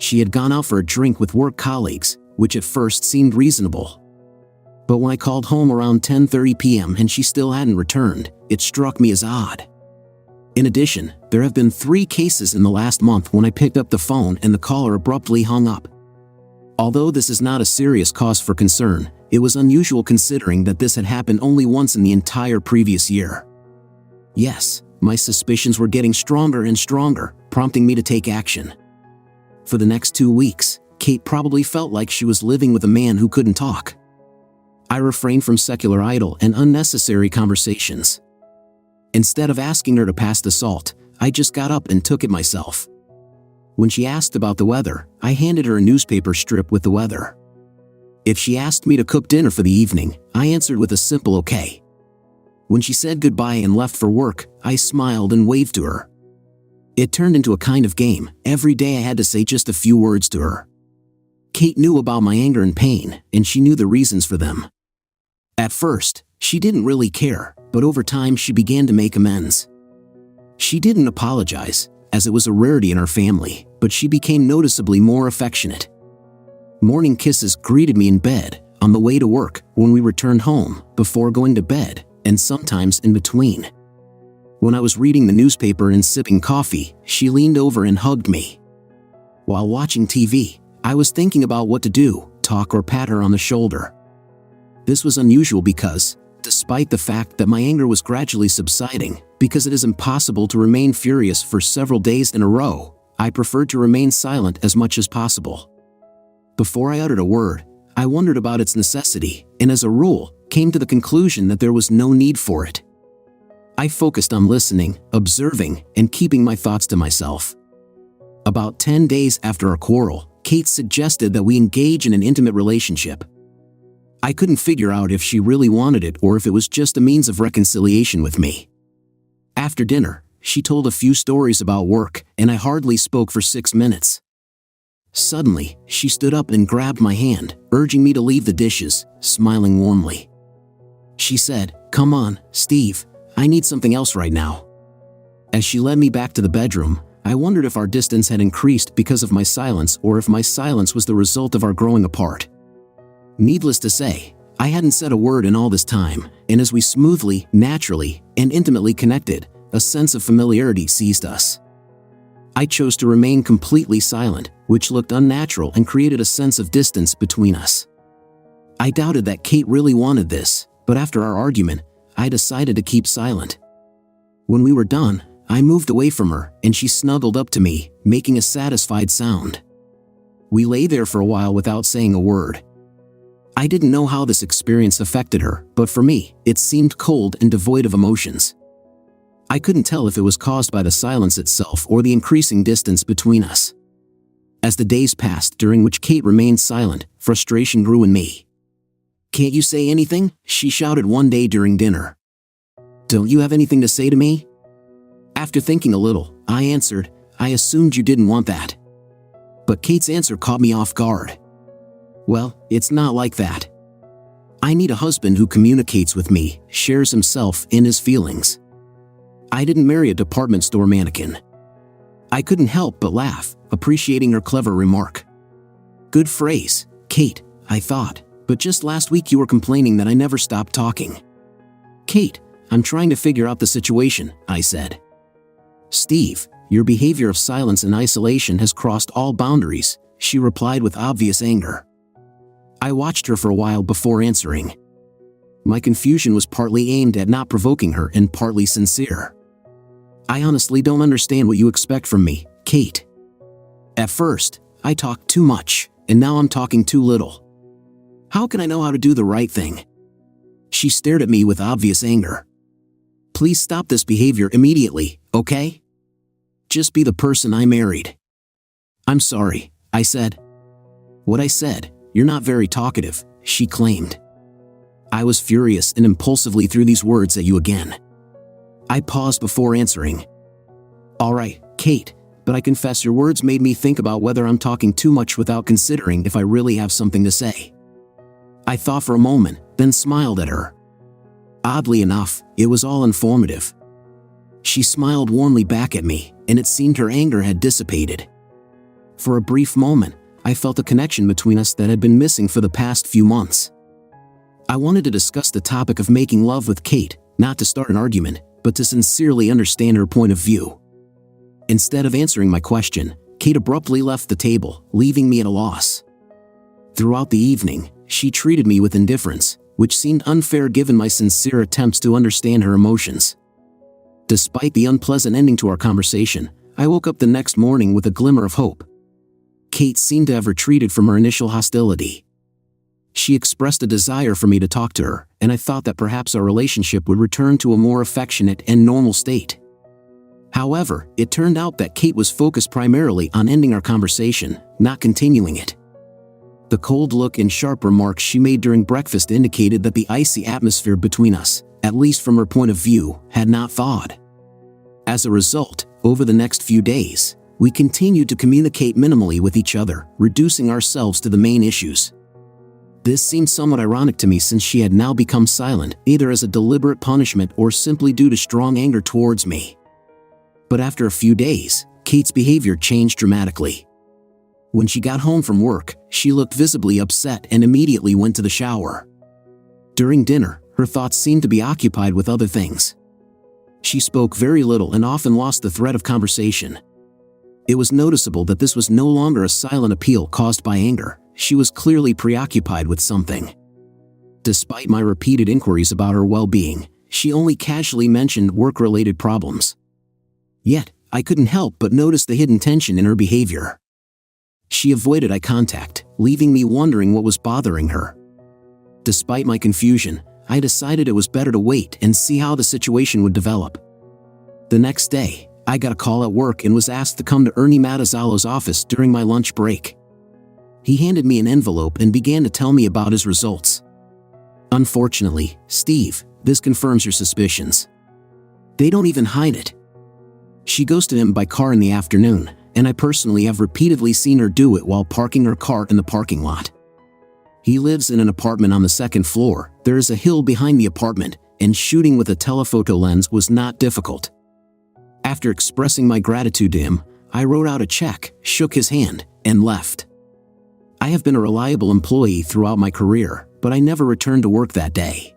She had gone out for a drink with work colleagues, which at first seemed reasonable. But when I called home around 10:30 p.m. and she still hadn't returned, it struck me as odd. In addition, there have been 3 cases in the last month when I picked up the phone and the caller abruptly hung up. Although this is not a serious cause for concern, it was unusual considering that this had happened only once in the entire previous year. Yes, my suspicions were getting stronger and stronger, prompting me to take action. For the next 2 weeks, Kate probably felt like she was living with a man who couldn't talk. I refrained from secular idle and unnecessary conversations. Instead of asking her to pass the salt, I just got up and took it myself. When she asked about the weather, I handed her a newspaper strip with the weather. If she asked me to cook dinner for the evening, I answered with a simple okay. When she said goodbye and left for work, I smiled and waved to her. It turned into a kind of game. Every day I had to say just a few words to her. Kate knew about my anger and pain, and she knew the reasons for them. At first, she didn't really care, but over time she began to make amends. She didn't apologize, as it was a rarity in our family, but she became noticeably more affectionate. Morning kisses greeted me in bed, on the way to work, when we returned home, before going to bed, and sometimes in between. When I was reading the newspaper and sipping coffee, she leaned over and hugged me. While watching TV, I was thinking about what to do, talk or pat her on the shoulder. This was unusual because, despite the fact that my anger was gradually subsiding, because it is impossible to remain furious for several days in a row, I preferred to remain silent as much as possible. Before I uttered a word, I wondered about its necessity, and as a rule, came to the conclusion that there was no need for it. I focused on listening, observing, and keeping my thoughts to myself. About 10 days after our quarrel, Kate suggested that we engage in an intimate relationship. I couldn't figure out if she really wanted it or if it was just a means of reconciliation with me. After dinner, she told a few stories about work, and I hardly spoke for 6 minutes. Suddenly, she stood up and grabbed my hand, urging me to leave the dishes, smiling warmly. She said, "Come on, Steve, I need something else right now." As she led me back to the bedroom, I wondered if our distance had increased because of my silence or if my silence was the result of our growing apart. Needless to say, I hadn't said a word in all this time, and as we smoothly, naturally, and intimately connected, a sense of familiarity seized us. I chose to remain completely silent, which looked unnatural and created a sense of distance between us. I doubted that Kate really wanted this, but after our argument, I decided to keep silent. When we were done, I moved away from her, and she snuggled up to me, making a satisfied sound. We lay there for a while without saying a word. I didn't know how this experience affected her, but for me, it seemed cold and devoid of emotions. I couldn't tell if it was caused by the silence itself or the increasing distance between us. As the days passed during which Kate remained silent, frustration grew in me. "Can't you say anything?" she shouted one day during dinner. "Don't you have anything to say to me?" After thinking a little, I answered, "I assumed you didn't want that." But Kate's answer caught me off guard. "Well, it's not like that. I need a husband who communicates with me, shares himself and his feelings. I didn't marry a department store mannequin." I couldn't help but laugh, appreciating her clever remark. "Good phrase, Kate," I thought, "but just last week you were complaining that I never stopped talking." "Kate, I'm trying to figure out the situation," I said. "Steve, your behavior of silence and isolation has crossed all boundaries," she replied with obvious anger. I watched her for a while before answering. My confusion was partly aimed at not provoking her and partly sincere. "I honestly don't understand what you expect from me, Kate. At first, I talked too much, and now I'm talking too little. How can I know how to do the right thing?" She stared at me with obvious anger. "Please stop this behavior immediately, okay? Just be the person I married." "I'm sorry," I said. "What I said, you're not very talkative," she claimed. I was furious and impulsively threw these words at you again. I paused before answering. "All right, Kate, but I confess your words made me think about whether I'm talking too much without considering if I really have something to say." I thought for a moment, then smiled at her. Oddly enough, it was all informative. She smiled warmly back at me, and it seemed her anger had dissipated. For a brief moment, I felt a connection between us that had been missing for the past few months. I wanted to discuss the topic of making love with Kate, not to start an argument, but to sincerely understand her point of view. Instead of answering my question, Kate abruptly left the table, leaving me at a loss. Throughout the evening, she treated me with indifference, which seemed unfair given my sincere attempts to understand her emotions. Despite the unpleasant ending to our conversation, I woke up the next morning with a glimmer of hope. Kate seemed to have retreated from her initial hostility. She expressed a desire for me to talk to her, and I thought that perhaps our relationship would return to a more affectionate and normal state. However, it turned out that Kate was focused primarily on ending our conversation, not continuing it. The cold look and sharp remarks she made during breakfast indicated that the icy atmosphere between us, at least from her point of view, had not thawed. As a result, over the next few days, we continued to communicate minimally with each other, reducing ourselves to the main issues. This seemed somewhat ironic to me since she had now become silent, either as a deliberate punishment or simply due to strong anger towards me. But after a few days, Kate's behavior changed dramatically. When she got home from work, she looked visibly upset and immediately went to the shower. During dinner, her thoughts seemed to be occupied with other things. She spoke very little and often lost the thread of conversation. It was noticeable that this was no longer a silent appeal caused by anger. She was clearly preoccupied with something. Despite my repeated inquiries about her well-being, she only casually mentioned work-related problems. Yet, I couldn't help but notice the hidden tension in her behavior. She avoided eye contact, leaving me wondering what was bothering her. Despite my confusion, I decided it was better to wait and see how the situation would develop. The next day, I got a call at work and was asked to come to Ernie Matazzalo's office during my lunch break. He handed me an envelope and began to tell me about his results. Unfortunately, Steve, this confirms your suspicions. They don't even hide it. She ghosted him by car in the afternoon, and I personally have repeatedly seen her do it while parking her car in the parking lot. He lives in an apartment on the second floor. There is a hill behind the apartment, and shooting with a telephoto lens was not difficult. After expressing my gratitude to him, I wrote out a check, shook his hand, and left. I have been a reliable employee throughout my career, but I never returned to work that day.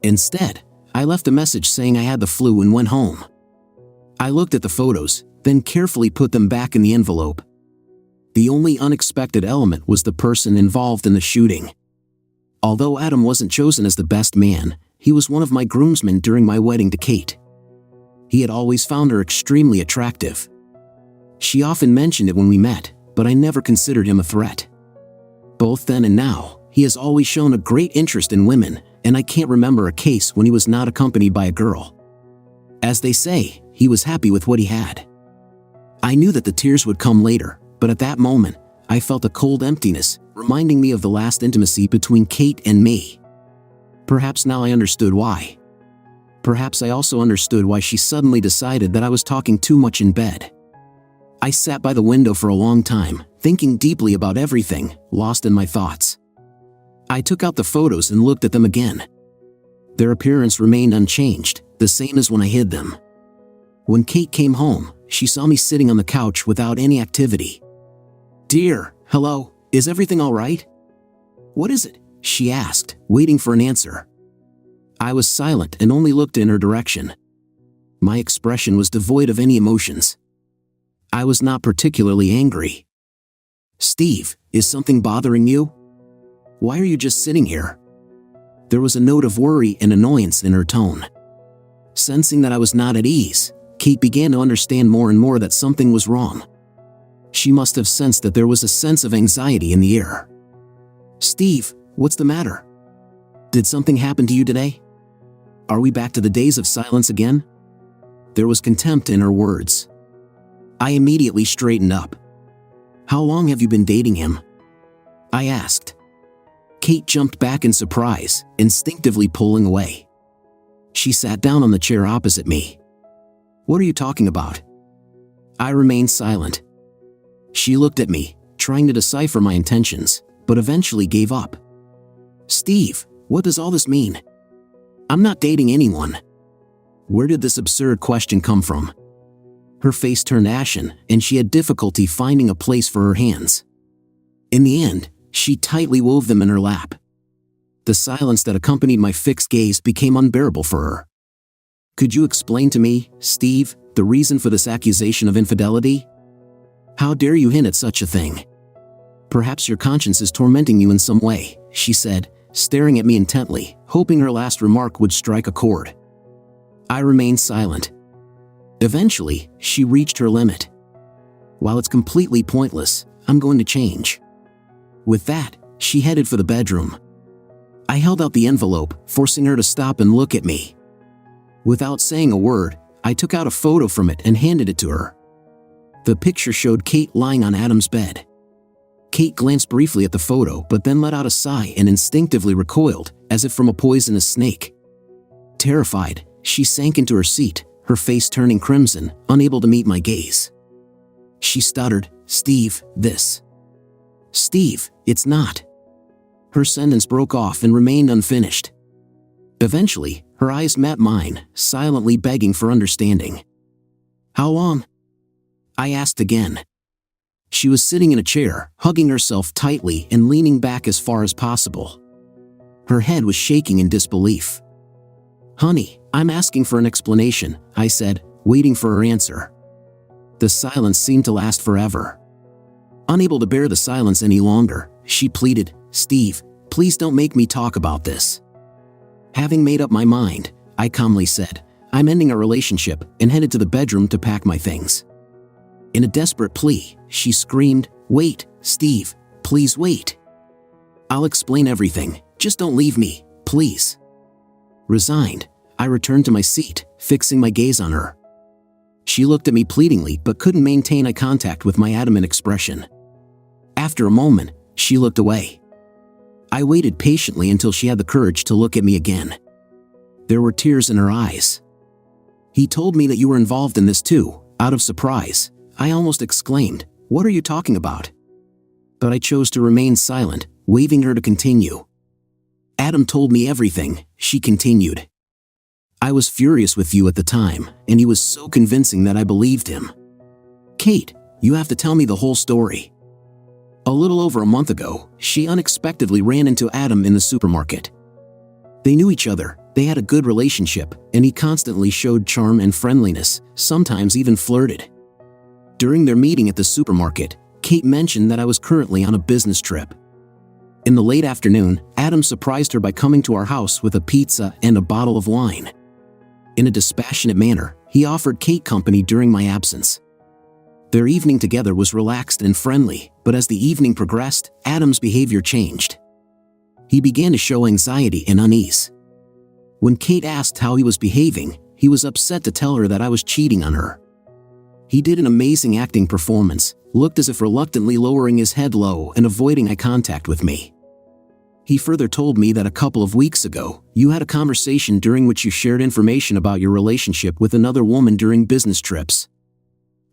Instead, I left a message saying I had the flu and went home. I looked at the photos, then carefully put them back in the envelope. The only unexpected element was the person involved in the shooting. Although Adam wasn't chosen as the best man, he was one of my groomsmen during my wedding to Kate. He had always found her extremely attractive. She often mentioned it when we met, but I never considered him a threat. Both then and now, he has always shown a great interest in women, and I can't remember a case when he was not accompanied by a girl. As they say, he was happy with what he had. I knew that the tears would come later, but at that moment, I felt a cold emptiness, reminding me of the last intimacy between Kate and me. Perhaps now I understood why. Perhaps I also understood why she suddenly decided that I was talking too much in bed. I sat by the window for a long time, thinking deeply about everything, lost in my thoughts. I took out the photos and looked at them again. Their appearance remained unchanged, the same as when I hid them. When Kate came home, she saw me sitting on the couch without any activity. "Dear, hello, is everything all right?" "What is it?" she asked, waiting for an answer. I was silent and only looked in her direction. My expression was devoid of any emotions. I was not particularly angry. "Steve, is something bothering you? Why are you just sitting here?" There was a note of worry and annoyance in her tone. Sensing that I was not at ease, Kate began to understand more and more that something was wrong. She must have sensed that there was a sense of anxiety in the air. "Steve, what's the matter? Did something happen to you today? Are we back to the days of silence again?" There was contempt in her words. I immediately straightened up. "How long have you been dating him?" I asked. Kate jumped back in surprise, instinctively pulling away. She sat down on the chair opposite me. "What are you talking about?" I remained silent. She looked at me, trying to decipher my intentions, but eventually gave up. "Steve, what does all this mean? I'm not dating anyone." Where did this absurd question come from? Her face turned ashen, and she had difficulty finding a place for her hands. In the end, she tightly wove them in her lap. The silence that accompanied my fixed gaze became unbearable for her. "Could you explain to me, Steve, the reason for this accusation of infidelity? How dare you hint at such a thing? Perhaps your conscience is tormenting you in some way," she said, staring at me intently, hoping her last remark would strike a chord. I remained silent. Eventually, she reached her limit. "While it's completely pointless, I'm going to change." With that, she headed for the bedroom. I held out the envelope, forcing her to stop and look at me. Without saying a word, I took out a photo from it and handed it to her. The picture showed Kate lying on Adam's bed. Kate glanced briefly at the photo but then let out a sigh and instinctively recoiled, as if from a poisonous snake. Terrified, she sank into her seat, her face turning crimson, unable to meet my gaze. She stuttered, "Steve, this." "Steve, it's not." Her sentence broke off and remained unfinished. Eventually, her eyes met mine, silently begging for understanding. "How long?" I asked again. She was sitting in a chair, hugging herself tightly and leaning back as far as possible. Her head was shaking in disbelief. "Honey, I'm asking for an explanation," I said, waiting for her answer. The silence seemed to last forever. Unable to bear the silence any longer, she pleaded, "Steve, please don't make me talk about this." Having made up my mind, I calmly said, "I'm ending our relationship," and headed to the bedroom to pack my things. In a desperate plea, she screamed, "Wait, Steve, please wait. I'll explain everything, just don't leave me, please." Resigned, I returned to my seat, fixing my gaze on her. She looked at me pleadingly but couldn't maintain eye contact with my adamant expression. After a moment, she looked away. I waited patiently until she had the courage to look at me again. There were tears in her eyes. "He told me that you were involved in this too." Out of surprise, I almost exclaimed, "What are you talking about?" But I chose to remain silent, waving her to continue. "Adam told me everything," she continued. "I was furious with you at the time, and he was so convincing that I believed him. Kate, you have to tell me the whole story." A little over a month ago, she unexpectedly ran into Adam in the supermarket. They knew each other, they had a good relationship, and he constantly showed charm and friendliness, sometimes even flirted. During their meeting at the supermarket, Kate mentioned that I was currently on a business trip. In the late afternoon, Adam surprised her by coming to our house with a pizza and a bottle of wine. In a dispassionate manner, he offered Kate company during my absence. Their evening together was relaxed and friendly, but as the evening progressed, Adam's behavior changed. He began to show anxiety and unease. When Kate asked how he was behaving, he was upset to tell her that I was cheating on her. He did an amazing acting performance, looked as if reluctantly lowering his head low and avoiding eye contact with me. He further told me that a couple of weeks ago, you had a conversation during which you shared information about your relationship with another woman during business trips.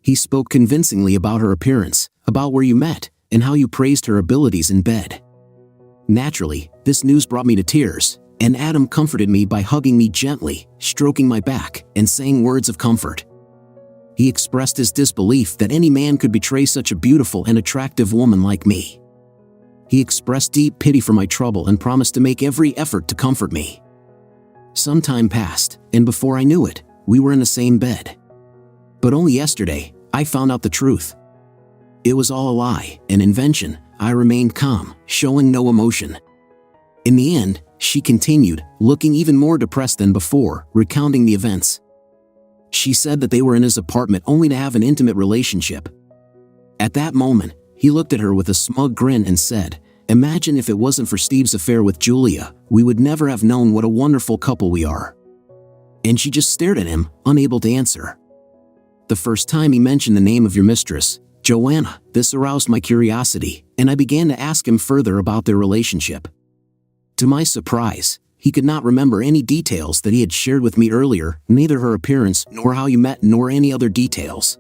He spoke convincingly about her appearance, about where you met, and how you praised her abilities in bed. Naturally, this news brought me to tears, and Adam comforted me by hugging me gently, stroking my back, and saying words of comfort. He expressed his disbelief that any man could betray such a beautiful and attractive woman like me. He expressed deep pity for my trouble and promised to make every effort to comfort me. Some time passed, and before I knew it, we were in the same bed. But only yesterday, I found out the truth. It was all a lie, an invention. I remained calm, showing no emotion. In the end, she continued, looking even more depressed than before, recounting the events. She said that they were in his apartment only to have an intimate relationship. At that moment, he looked at her with a smug grin and said, "Imagine if it wasn't for Steve's affair with Julia, we would never have known what a wonderful couple we are." And she just stared at him, unable to answer. The first time he mentioned the name of your mistress, Joanna, this aroused my curiosity, and I began to ask him further about their relationship. To my surprise, he could not remember any details that he had shared with me earlier, neither her appearance nor how you met nor any other details.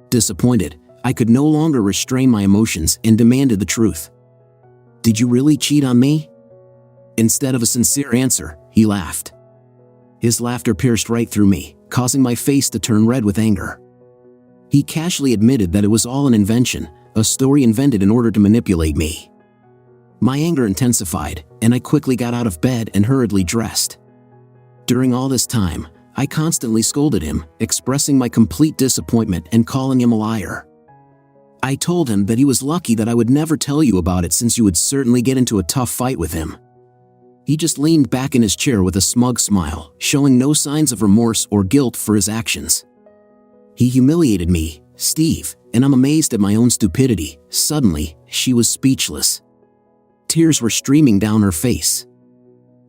Disappointed, I could no longer restrain my emotions and demanded the truth. "Did you really cheat on me?" Instead of a sincere answer, he laughed. His laughter pierced right through me, causing my face to turn red with anger. He casually admitted that it was all an invention, a story invented in order to manipulate me. My anger intensified, and I quickly got out of bed and hurriedly dressed. During all this time, I constantly scolded him, expressing my complete disappointment and calling him a liar. I told him that he was lucky that I would never tell you about it since you would certainly get into a tough fight with him. He just leaned back in his chair with a smug smile, showing no signs of remorse or guilt for his actions. He humiliated me, Steve, and I'm amazed at my own stupidity. Suddenly, she was speechless. Tears were streaming down her face.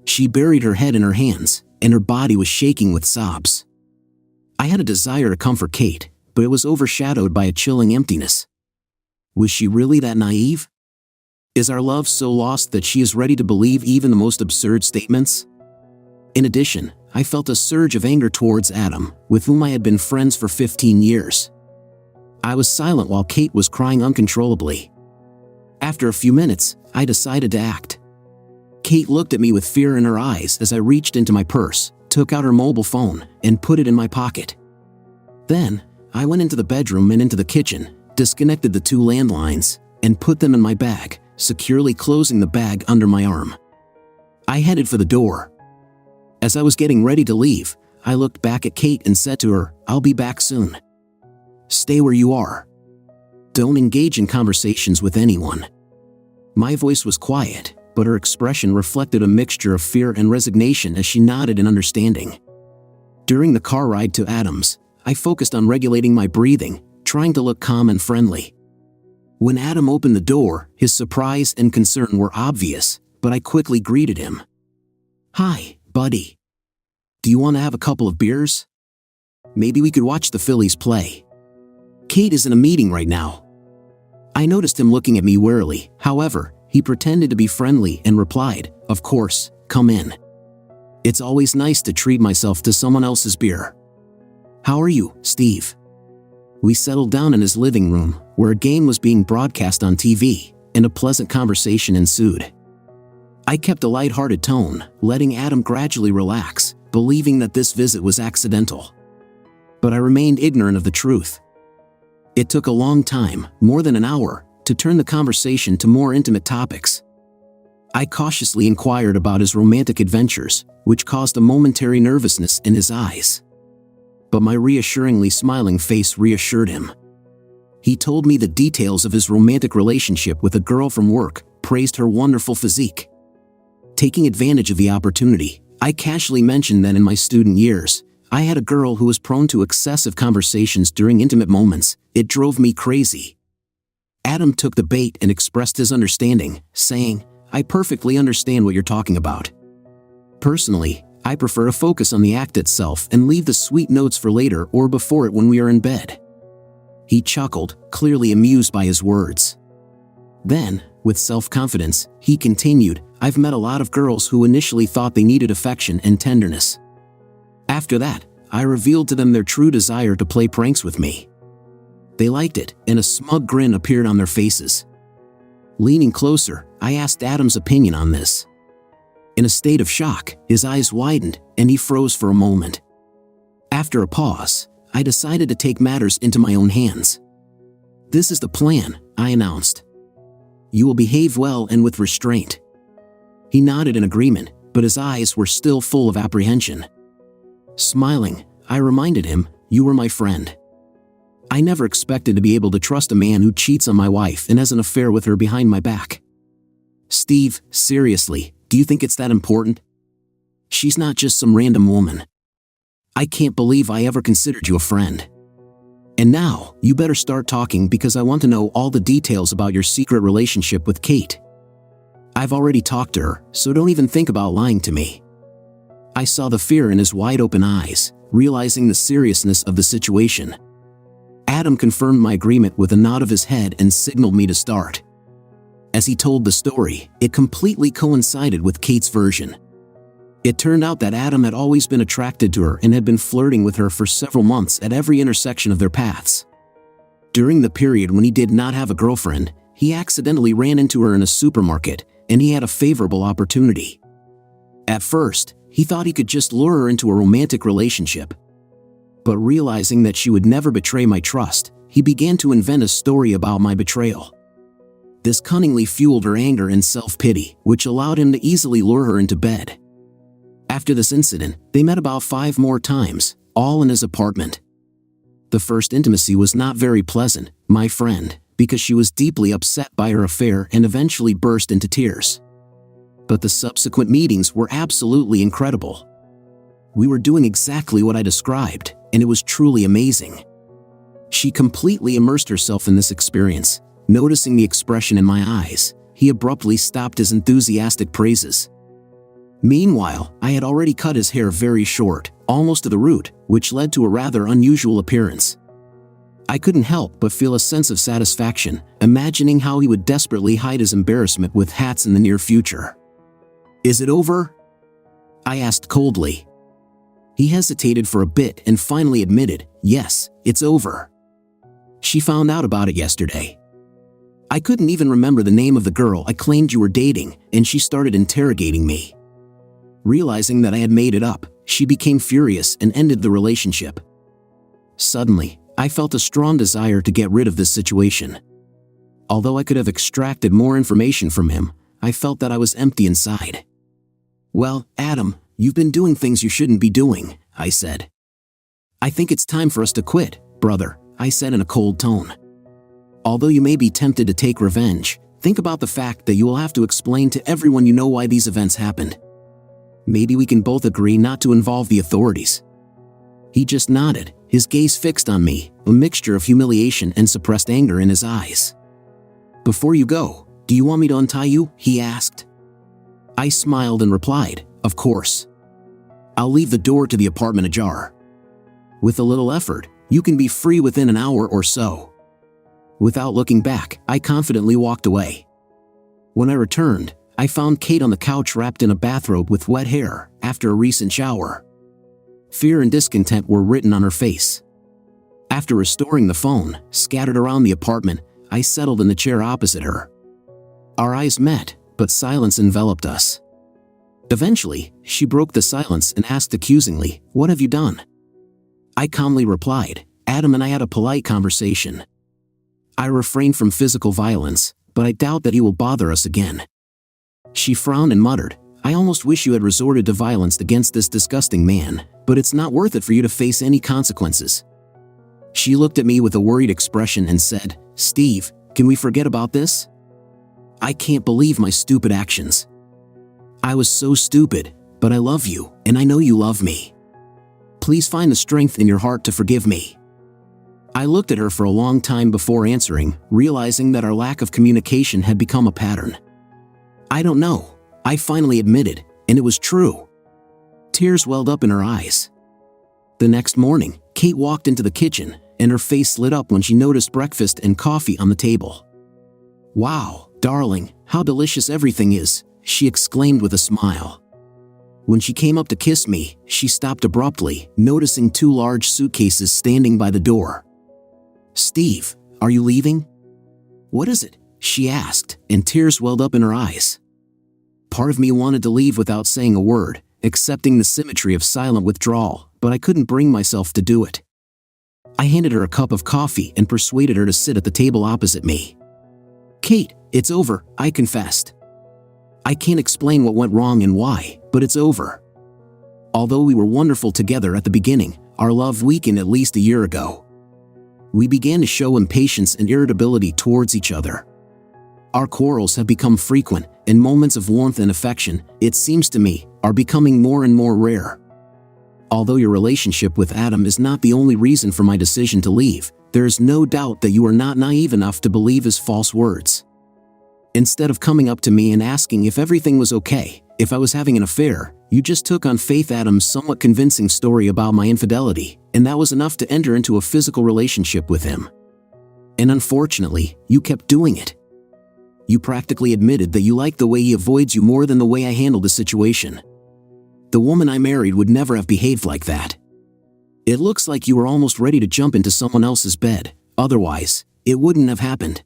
She buried her head in her hands, and her body was shaking with sobs. I had a desire to comfort Kate, but it was overshadowed by a chilling emptiness. Was she really that naive? Is our love so lost that she is ready to believe even the most absurd statements? In addition, I felt a surge of anger towards Adam, with whom I had been friends for 15 years. I was silent while Kate was crying uncontrollably. After a few minutes, I decided to act. Kate looked at me with fear in her eyes as I reached into my purse, took out her mobile phone, and put it in my pocket. Then, I went into the bedroom and into the kitchen, disconnected the 2 landlines, and put them in my bag, securely closing the bag under my arm. I headed for the door. As I was getting ready to leave, I looked back at Kate and said to her, "I'll be back soon. Stay where you are. Don't engage in conversations with anyone." My voice was quiet, but her expression reflected a mixture of fear and resignation as she nodded in understanding. During the car ride to Adam's, I focused on regulating my breathing, trying to look calm and friendly. When Adam opened the door, his surprise and concern were obvious, but I quickly greeted him. "Hi, buddy. Do you want to have a couple of beers? Maybe we could watch the Phillies play. Kate is in a meeting right now." I noticed him looking at me warily. However, he pretended to be friendly and replied, "Of course, come in. It's always nice to treat myself to someone else's beer. How are you, Steve?" We settled down in his living room, where a game was being broadcast on TV, and a pleasant conversation ensued. I kept a light-hearted tone, letting Adam gradually relax, believing that this visit was accidental. But I remained ignorant of the truth. It took a long time, more than an hour, to turn the conversation to more intimate topics. I cautiously inquired about his romantic adventures, which caused a momentary nervousness in his eyes. But my reassuringly smiling face reassured him. He told me the details of his romantic relationship with a girl from work, praised her wonderful physique. Taking advantage of the opportunity, I casually mentioned that in my student years, I had a girl who was prone to excessive conversations during intimate moments. It drove me crazy. Adam took the bait and expressed his understanding, saying, "I perfectly understand what you're talking about. Personally, I prefer to focus on the act itself and leave the sweet notes for later or before it when we are in bed." He chuckled, clearly amused by his words. Then, with self-confidence, he continued, "I've met a lot of girls who initially thought they needed affection and tenderness. After that, I revealed to them their true desire to play pranks with me. They liked it, and a smug grin appeared on their faces." Leaning closer, I asked Adam's opinion on this. In a state of shock, his eyes widened, and he froze for a moment. After a pause, I decided to take matters into my own hands. "This is the plan," I announced. "You will behave well and with restraint." He nodded in agreement, but his eyes were still full of apprehension. Smiling, I reminded him, "You were my friend. I never expected to be able to trust a man who cheats on my wife and has an affair with her behind my back. Steve, seriously, do you think it's that important? She's not just some random woman. I can't believe I ever considered you a friend. And now, you better start talking because I want to know all the details about your secret relationship with Kate. I've already talked to her, so don't even think about lying to me." I saw the fear in his wide-open eyes, realizing the seriousness of the situation. Adam confirmed my agreement with a nod of his head and signaled me to start. As he told the story, it completely coincided with Kate's version. It turned out that Adam had always been attracted to her and had been flirting with her for several months at every intersection of their paths. During the period when he did not have a girlfriend, he accidentally ran into her in a supermarket, and he had a favorable opportunity. At first, he thought he could just lure her into a romantic relationship. But realizing that she would never betray my trust, he began to invent a story about my betrayal. This cunningly fueled her anger and self-pity, which allowed him to easily lure her into bed. After this incident, they met about 5 more times, all in his apartment. The first intimacy was not very pleasant, my friend, because she was deeply upset by her affair and eventually burst into tears. But the subsequent meetings were absolutely incredible. We were doing exactly what I described, and it was truly amazing. She completely immersed herself in this experience. Noticing the expression in my eyes, he abruptly stopped his enthusiastic praises. Meanwhile, I had already cut his hair very short, almost to the root, which led to a rather unusual appearance. I couldn't help but feel a sense of satisfaction, imagining how he would desperately hide his embarrassment with hats in the near future. "Is it over?" I asked coldly. He hesitated for a bit and finally admitted, "Yes, it's over. She found out about it yesterday. I couldn't even remember the name of the girl I claimed you were dating, and she started interrogating me. Realizing that I had made it up, she became furious and ended the relationship. Suddenly, I felt a strong desire to get rid of this situation. Although I could have extracted more information from him, I felt that I was empty inside. "Well, Adam, you've been doing things you shouldn't be doing," I said. "I think it's time for us to quit, brother," I said in a cold tone. "Although you may be tempted to take revenge, think about the fact that you will have to explain to everyone you know why these events happened. Maybe we can both agree not to involve the authorities." He just nodded, his gaze fixed on me, a mixture of humiliation and suppressed anger in his eyes. "Before you go, do you want me to untie you?" he asked. I smiled and replied, "Of course. I'll leave the door to the apartment ajar. With a little effort, you can be free within an hour or so." Without looking back, I confidently walked away. When I returned, I found Kate on the couch wrapped in a bathrobe with wet hair after a recent shower. Fear and discontent were written on her face. After restoring the phone, scattered around the apartment, I settled in the chair opposite her. Our eyes met, but silence enveloped us. Eventually, she broke the silence and asked accusingly, "What have you done?" I calmly replied, "Adam and I had a polite conversation. I refrained from physical violence, but I doubt that he will bother us again." She frowned and muttered, "I almost wish you had resorted to violence against this disgusting man, but it's not worth it for you to face any consequences." She looked at me with a worried expression and said, "Steve, can we forget about this? I can't believe my stupid actions. I was so stupid, but I love you, and I know you love me. Please find the strength in your heart to forgive me." I looked at her for a long time before answering, realizing that our lack of communication had become a pattern. "I don't know," I finally admitted, and it was true. Tears welled up in her eyes. The next morning, Kate walked into the kitchen, and her face lit up when she noticed breakfast and coffee on the table. "Wow, darling, how delicious everything is," she exclaimed with a smile. When she came up to kiss me, she stopped abruptly, noticing 2 large suitcases standing by the door. "Steve, are you leaving?" "What is it?" she asked, and tears welled up in her eyes. Part of me wanted to leave without saying a word, accepting the symmetry of silent withdrawal, but I couldn't bring myself to do it. I handed her a cup of coffee and persuaded her to sit at the table opposite me. "Kate, it's over," I confessed. "I can't explain what went wrong and why, but it's over. Although we were wonderful together at the beginning, our love weakened at least a year ago. We began to show impatience and irritability towards each other. Our quarrels have become frequent, and moments of warmth and affection, it seems to me, are becoming more and more rare. Although your relationship with Adam is not the only reason for my decision to leave, there is no doubt that you are not naive enough to believe his false words. Instead of coming up to me and asking if everything was okay, if I was having an affair, you just took on Faith Adams' somewhat convincing story about my infidelity, and that was enough to enter into a physical relationship with him. And unfortunately, you kept doing it. You practically admitted that you liked the way he avoids you more than the way I handled the situation. The woman I married would never have behaved like that. It looks like you were almost ready to jump into someone else's bed, otherwise, it wouldn't have happened."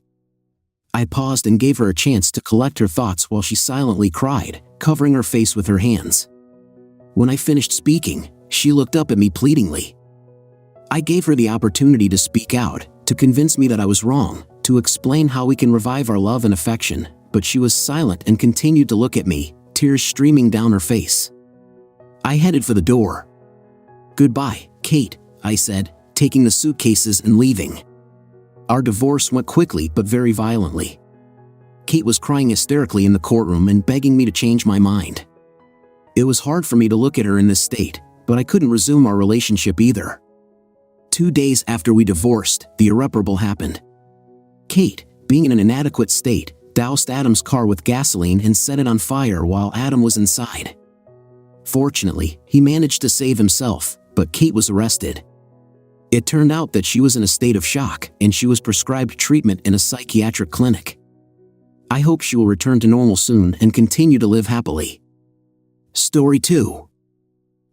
I paused and gave her a chance to collect her thoughts while she silently cried, covering her face with her hands. When I finished speaking, she looked up at me pleadingly. I gave her the opportunity to speak out, to convince me that I was wrong, to explain how we can revive our love and affection, but she was silent and continued to look at me, tears streaming down her face. I headed for the door. "Goodbye, Kate," I said, taking the suitcases and leaving. Our divorce went quickly but very violently. Kate was crying hysterically in the courtroom and begging me to change my mind. It was hard for me to look at her in this state, but I couldn't resume our relationship either. 2 days after we divorced, the irreparable happened. Kate, being in an inadequate state, doused Adam's car with gasoline and set it on fire while Adam was inside. Fortunately, he managed to save himself, but Kate was arrested. It turned out that she was in a state of shock, and she was prescribed treatment in a psychiatric clinic. I hope she will return to normal soon and continue to live happily. Story 2.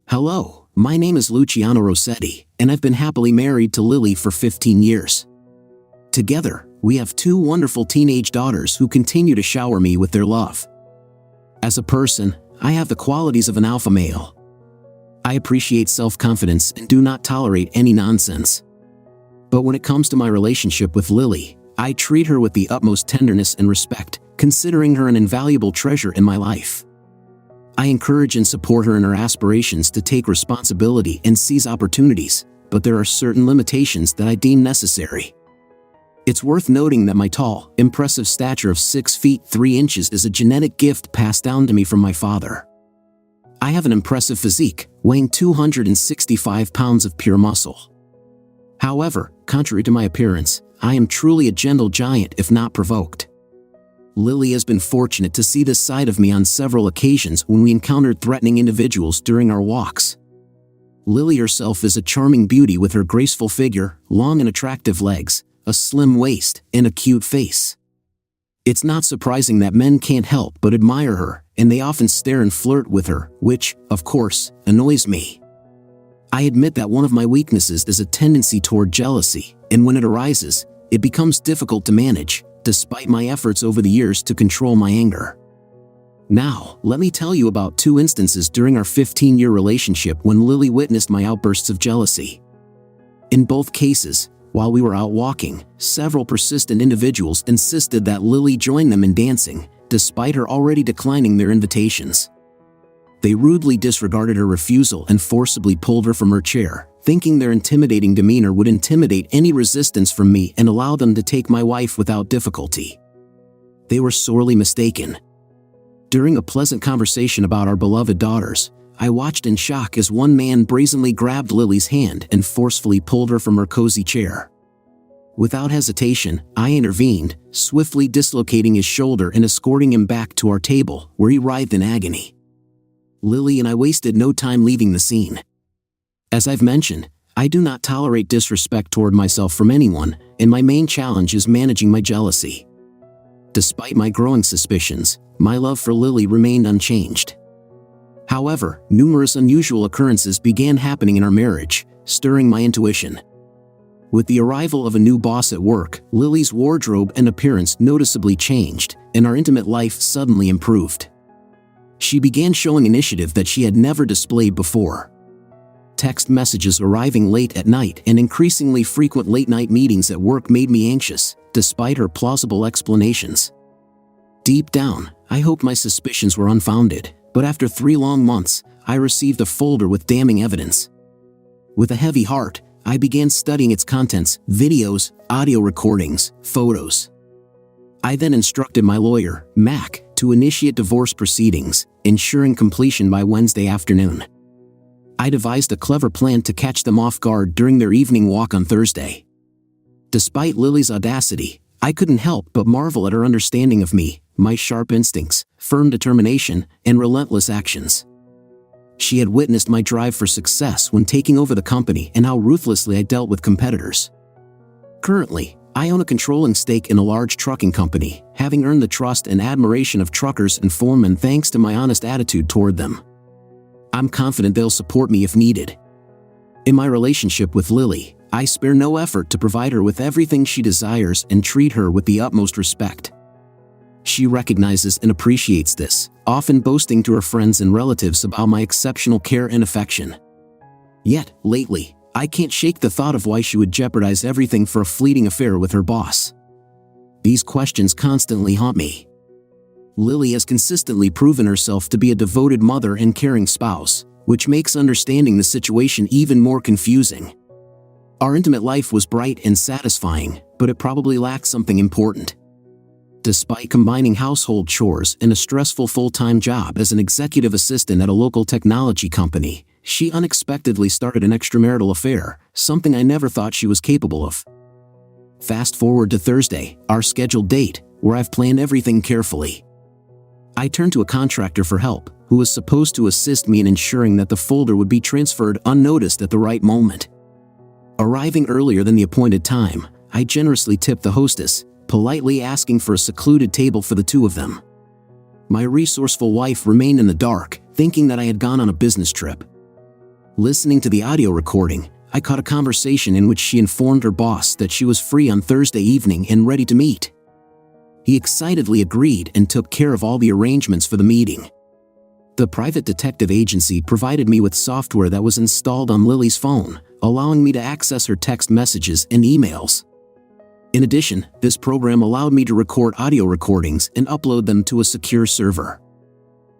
Hello, my name is Luciano Rossetti, and I've been happily married to Lily for 15 years. Together, we have 2 wonderful teenage daughters who continue to shower me with their love. As a person, I have the qualities of an alpha male. I appreciate self-confidence and do not tolerate any nonsense. But when it comes to my relationship with Lily, I treat her with the utmost tenderness and respect, considering her an invaluable treasure in my life. I encourage and support her in her aspirations to take responsibility and seize opportunities, but there are certain limitations that I deem necessary. It's worth noting that my tall, impressive stature of 6 feet 3 inches is a genetic gift passed down to me from my father. I have an impressive physique, weighing 265 pounds of pure muscle. However, contrary to my appearance, I am truly a gentle giant if not provoked. Lily has been fortunate to see this side of me on several occasions when we encountered threatening individuals during our walks. Lily herself is a charming beauty with her graceful figure, long and attractive legs, a slim waist, and a cute face. It's not surprising that men can't help but admire her, and they often stare and flirt with her, which, of course, annoys me. I admit that one of my weaknesses is a tendency toward jealousy, and when it arises, it becomes difficult to manage, despite my efforts over the years to control my anger. Now, let me tell you about 2 instances during our 15-year relationship when Lily witnessed my outbursts of jealousy. In both cases, while we were out walking, several persistent individuals insisted that Lily join them in dancing, despite her already declining their invitations. They rudely disregarded her refusal and forcibly pulled her from her chair, thinking their intimidating demeanor would intimidate any resistance from me and allow them to take my wife without difficulty. They were sorely mistaken. During a pleasant conversation about our beloved daughters, I watched in shock as one man brazenly grabbed Lily's hand and forcefully pulled her from her cozy chair. Without hesitation, I intervened, swiftly dislocating his shoulder and escorting him back to our table, where he writhed in agony. Lily and I wasted no time leaving the scene. As I've mentioned, I do not tolerate disrespect toward myself from anyone, and my main challenge is managing my jealousy. Despite my growing suspicions, my love for Lily remained unchanged. However, numerous unusual occurrences began happening in our marriage, stirring my intuition. With the arrival of a new boss at work, Lily's wardrobe and appearance noticeably changed, and our intimate life suddenly improved. She began showing initiative that she had never displayed before. Text messages arriving late at night and increasingly frequent late-night meetings at work made me anxious, despite her plausible explanations. Deep down, I hoped my suspicions were unfounded, but after 3 long months, I received a folder with damning evidence. With a heavy heart, I began studying its contents: videos, audio recordings, photos. I then instructed my lawyer, Mac, to initiate divorce proceedings, ensuring completion by Wednesday afternoon. I devised a clever plan to catch them off guard during their evening walk on Thursday. Despite Lily's audacity, I couldn't help but marvel at her understanding of me, my sharp instincts, firm determination, and relentless actions. She had witnessed my drive for success when taking over the company and how ruthlessly I dealt with competitors. Currently, I own a controlling stake in a large trucking company, having earned the trust and admiration of truckers and foremen thanks to my honest attitude toward them. I'm confident they'll support me if needed. In my relationship with Lily, I spare no effort to provide her with everything she desires and treat her with the utmost respect. She recognizes and appreciates this, often boasting to her friends and relatives about my exceptional care and affection. Yet, lately, I can't shake the thought of why she would jeopardize everything for a fleeting affair with her boss. These questions constantly haunt me. Lily has consistently proven herself to be a devoted mother and caring spouse, which makes understanding the situation even more confusing. Our intimate life was bright and satisfying, but it probably lacked something important. Despite combining household chores and a stressful full-time job as an executive assistant at a local technology company, she unexpectedly started an extramarital affair, something I never thought she was capable of. Fast forward to Thursday, our scheduled date, where I've planned everything carefully. I turned to a contractor for help, who was supposed to assist me in ensuring that the folder would be transferred unnoticed at the right moment. Arriving earlier than the appointed time, I generously tipped the hostess, politely asking for a secluded table for the two of them. My resourceful wife remained in the dark, thinking that I had gone on a business trip. Listening to the audio recording, I caught a conversation in which she informed her boss that she was free on Thursday evening and ready to meet. He excitedly agreed and took care of all the arrangements for the meeting. The private detective agency provided me with software that was installed on Lily's phone, allowing me to access her text messages and emails. In addition, this program allowed me to record audio recordings and upload them to a secure server.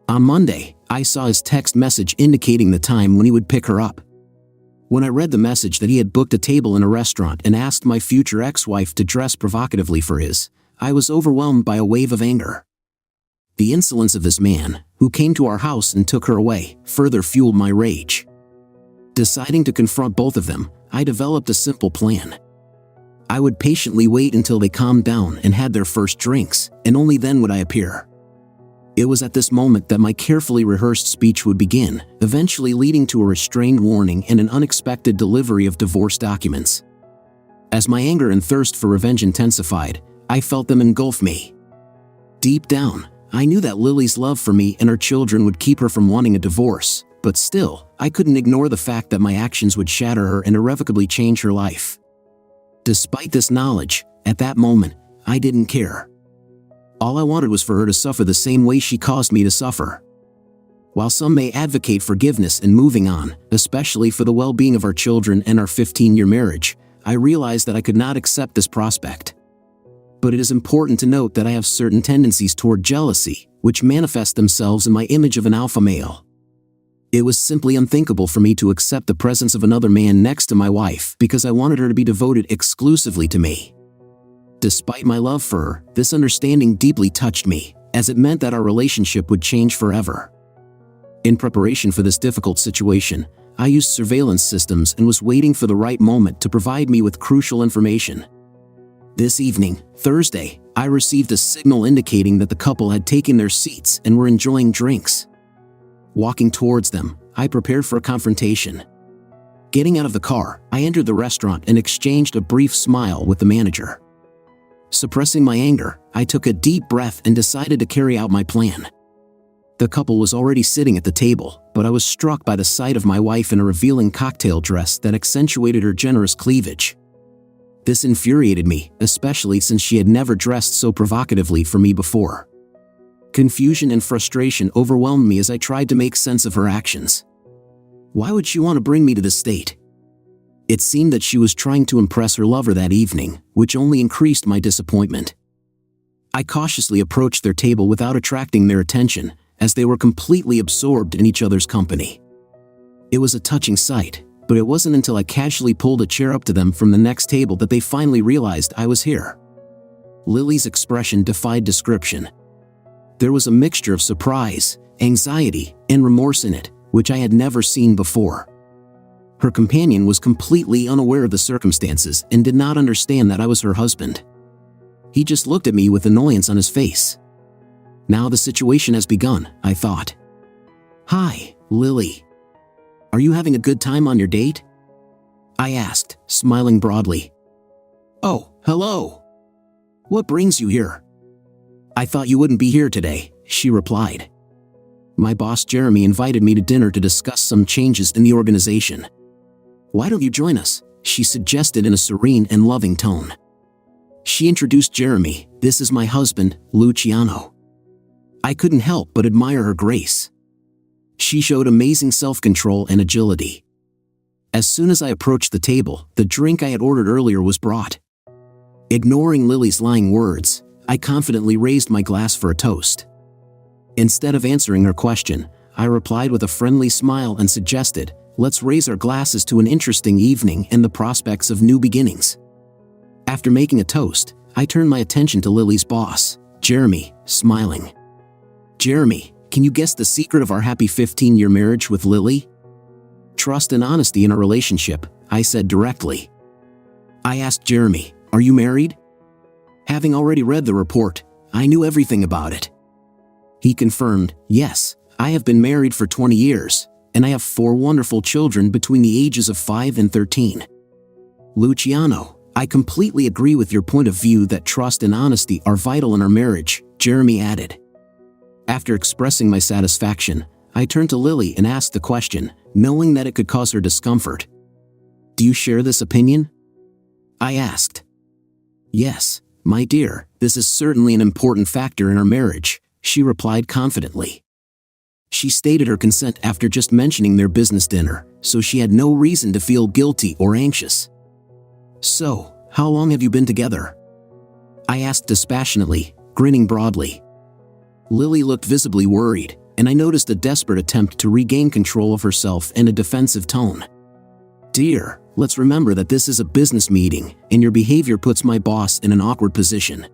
On Monday, I saw his text message indicating the time when he would pick her up. When I read the message that he had booked a table in a restaurant and asked my future ex-wife to dress provocatively for his, I was overwhelmed by a wave of anger. The insolence of this man, who came to our house and took her away, further fueled my rage. Deciding to confront both of them, I developed a simple plan. I would patiently wait until they calmed down and had their first drinks, and only then would I appear. It was at this moment that my carefully rehearsed speech would begin, eventually leading to a restrained warning and an unexpected delivery of divorce documents. As my anger and thirst for revenge intensified, I felt them engulf me. Deep down, I knew that Lily's love for me and her children would keep her from wanting a divorce, but still, I couldn't ignore the fact that my actions would shatter her and irrevocably change her life. Despite this knowledge, at that moment, I didn't care. All I wanted was for her to suffer the same way she caused me to suffer. While some may advocate forgiveness and moving on, especially for the well-being of our children and our 15-year marriage, I realized that I could not accept this prospect. But it is important to note that I have certain tendencies toward jealousy, which manifest themselves in my image of an alpha male. It was simply unthinkable for me to accept the presence of another man next to my wife because I wanted her to be devoted exclusively to me. Despite my love for her, this understanding deeply touched me, as it meant that our relationship would change forever. In preparation for this difficult situation, I used surveillance systems and was waiting for the right moment to provide me with crucial information. This evening, Thursday, I received a signal indicating that the couple had taken their seats and were enjoying drinks. Walking towards them, I prepared for a confrontation. Getting out of the car, I entered the restaurant and exchanged a brief smile with the manager. Suppressing my anger, I took a deep breath and decided to carry out my plan. The couple was already sitting at the table, but I was struck by the sight of my wife in a revealing cocktail dress that accentuated her generous cleavage. This infuriated me, especially since she had never dressed so provocatively for me before. Confusion and frustration overwhelmed me as I tried to make sense of her actions. Why would she want to bring me to this state? It seemed that she was trying to impress her lover that evening, which only increased my disappointment. I cautiously approached their table without attracting their attention, as they were completely absorbed in each other's company. It was a touching sight, but it wasn't until I casually pulled a chair up to them from the next table that they finally realized I was here. Lily's expression defied description. There was a mixture of surprise, anxiety, and remorse in it, which I had never seen before. Her companion was completely unaware of the circumstances and did not understand that I was her husband. He just looked at me with annoyance on his face. Now the situation has begun, I thought. "Hi, Lily. Are you having a good time on your date?" I asked, smiling broadly. "Oh, hello. What brings you here?" "I thought you wouldn't be here today," she replied. "My boss Jeremy invited me to dinner to discuss some changes in the organization." "Why don't you join us?" she suggested in a serene and loving tone. She introduced Jeremy. "This is my husband, Luciano." I couldn't help but admire her grace. She showed amazing self-control and agility. As soon as I approached the table, the drink I had ordered earlier was brought. Ignoring Lily's lying words, I confidently raised my glass for a toast. Instead of answering her question, I replied with a friendly smile and suggested, "Let's raise our glasses to an interesting evening and the prospects of new beginnings." After making a toast, I turned my attention to Lily's boss, Jeremy, smiling. "Jeremy, can you guess the secret of our happy 15-year marriage with Lily?" "Trust and honesty in our relationship," I said directly. I asked Jeremy, "Are you married?" Having already read the report, I knew everything about it. He confirmed, "Yes, I have been married for 20 years, and I have 4 wonderful children between the ages of 5 and 13. "Luciano, I completely agree with your point of view that trust and honesty are vital in our marriage," Jeremy added. After expressing my satisfaction, I turned to Lily and asked the question, knowing that it could cause her discomfort. "Do you share this opinion?" I asked. "Yes, my dear, this is certainly an important factor in our marriage," she replied confidently. She stated her consent after just mentioning their business dinner, so she had no reason to feel guilty or anxious. "So, how long have you been together?" I asked dispassionately, grinning broadly. Lily looked visibly worried, and I noticed a desperate attempt to regain control of herself and a defensive tone. "Dear, let's remember that this is a business meeting, and your behavior puts my boss in an awkward position.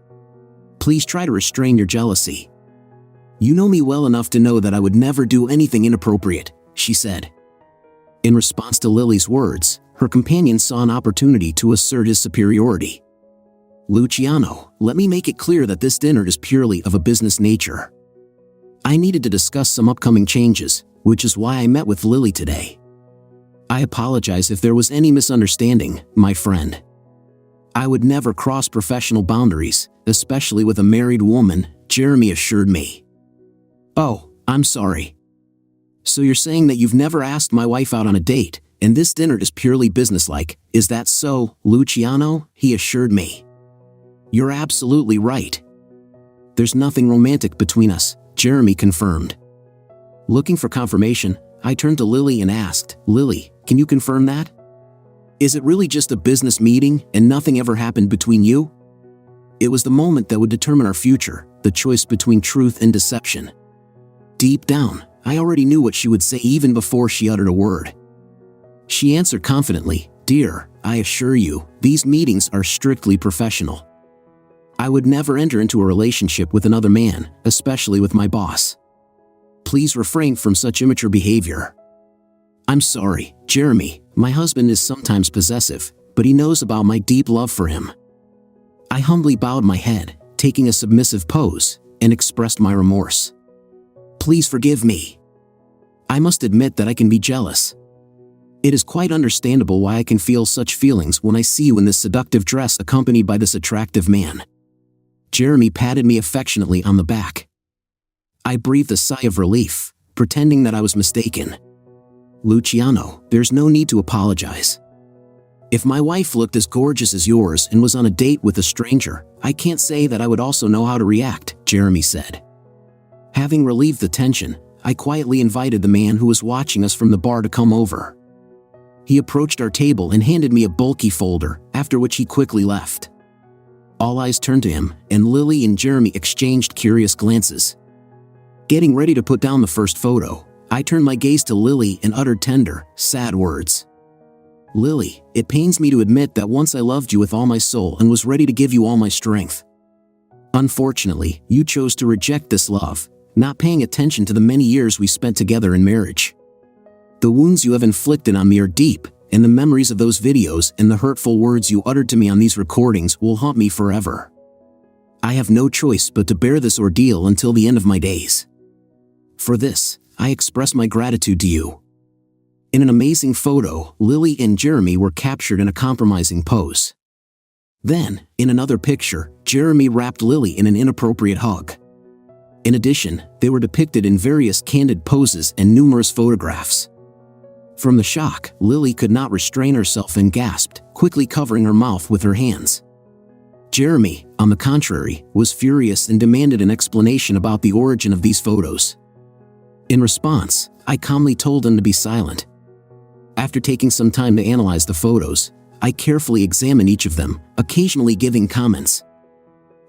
Please try to restrain your jealousy. You know me well enough to know that I would never do anything inappropriate," she said. In response to Lily's words, her companion saw an opportunity to assert his superiority. "Luciano, let me make it clear that this dinner is purely of a business nature. I needed to discuss some upcoming changes, which is why I met with Lily today. I apologize if there was any misunderstanding, my friend. I would never cross professional boundaries, especially with a married woman," Jeremy assured me. "Oh, I'm sorry. So you're saying that you've never asked my wife out on a date, and this dinner is purely businesslike, is that so, Luciano?" he assured me. "You're absolutely right. There's nothing romantic between us," Jeremy confirmed. Looking for confirmation, I turned to Lily and asked, "Lily, can you confirm that? Is it really just a business meeting and nothing ever happened between you?" It was the moment that would determine our future, the choice between truth and deception. Deep down, I already knew what she would say even before she uttered a word. She answered confidently, "Dear, I assure you, these meetings are strictly professional. I would never enter into a relationship with another man, especially with my boss. Please refrain from such immature behavior." "I'm sorry, Jeremy, my husband is sometimes possessive, but he knows about my deep love for him." I humbly bowed my head, taking a submissive pose, and expressed my remorse. "Please forgive me. I must admit that I can be jealous. It is quite understandable why I can feel such feelings when I see you in this seductive dress accompanied by this attractive man." Jeremy patted me affectionately on the back. I breathed a sigh of relief, pretending that I was mistaken. "Luciano, there's no need to apologize. If my wife looked as gorgeous as yours and was on a date with a stranger, I can't say that I would also know how to react," Jeremy said. Having relieved the tension, I quietly invited the man who was watching us from the bar to come over. He approached our table and handed me a bulky folder, after which he quickly left. All eyes turned to him, and Lily and Jeremy exchanged curious glances. Getting ready to put down the first photo, I turned my gaze to Lily and uttered tender, sad words. "Lily, it pains me to admit that once I loved you with all my soul and was ready to give you all my strength. Unfortunately, you chose to reject this love, not paying attention to the many years we spent together in marriage. The wounds you have inflicted on me are deep, and the memories of those videos and the hurtful words you uttered to me on these recordings will haunt me forever. I have no choice but to bear this ordeal until the end of my days. For this, I express my gratitude to you." In an amazing photo, Lily and Jeremy were captured in a compromising pose. Then, in another picture, Jeremy wrapped Lily in an inappropriate hug. In addition, they were depicted in various candid poses and numerous photographs. From the shock, Lily could not restrain herself and gasped, quickly covering her mouth with her hands. Jeremy, on the contrary, was furious and demanded an explanation about the origin of these photos. In response, I calmly told him to be silent. After taking some time to analyze the photos, I carefully examined each of them, occasionally giving comments.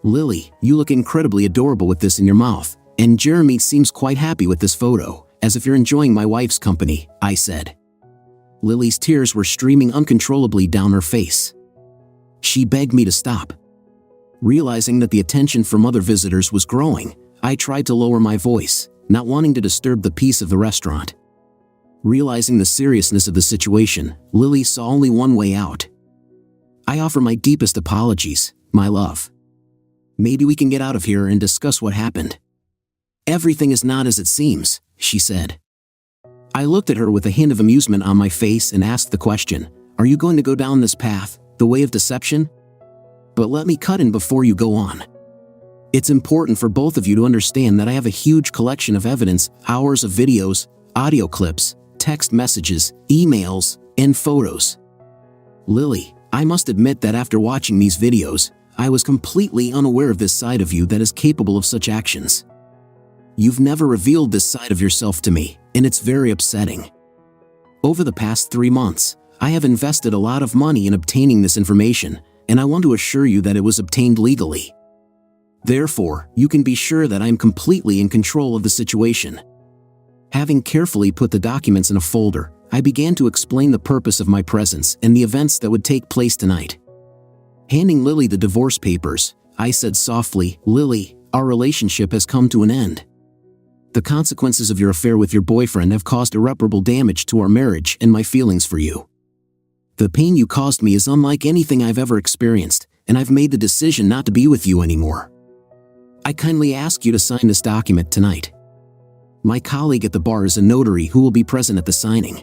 "Lily, you look incredibly adorable with this in your mouth, and Jeremy seems quite happy with this photo, as if you're enjoying my wife's company," I said. Lily's tears were streaming uncontrollably down her face. She begged me to stop. Realizing that the attention from other visitors was growing, I tried to lower my voice, not wanting to disturb the peace of the restaurant. Realizing the seriousness of the situation, Lily saw only one way out. "I offer my deepest apologies, my love. Maybe we can get out of here and discuss what happened." "Everything is not as it seems," she said. I looked at her with a hint of amusement on my face and asked the question, "Are you going to go down this path, the way of deception?" But let me cut in before you go on. It's important for both of you to understand that I have a huge collection of evidence, hours of videos, audio clips, text messages, emails, and photos. Lily, I must admit that after watching these videos, I was completely unaware of this side of you that is capable of such actions. You've never revealed this side of yourself to me, and it's very upsetting. Over the past 3 months, I have invested a lot of money in obtaining this information, and I want to assure you that it was obtained legally. Therefore, you can be sure that I am completely in control of the situation. Having carefully put the documents in a folder, I began to explain the purpose of my presence and the events that would take place tonight. Handing Lily the divorce papers, I said softly, "Lily, our relationship has come to an end. The consequences of your affair with your boyfriend have caused irreparable damage to our marriage and my feelings for you. The pain you caused me is unlike anything I've ever experienced, and I've made the decision not to be with you anymore. I kindly ask you to sign this document tonight. My colleague at the bar is a notary who will be present at the signing.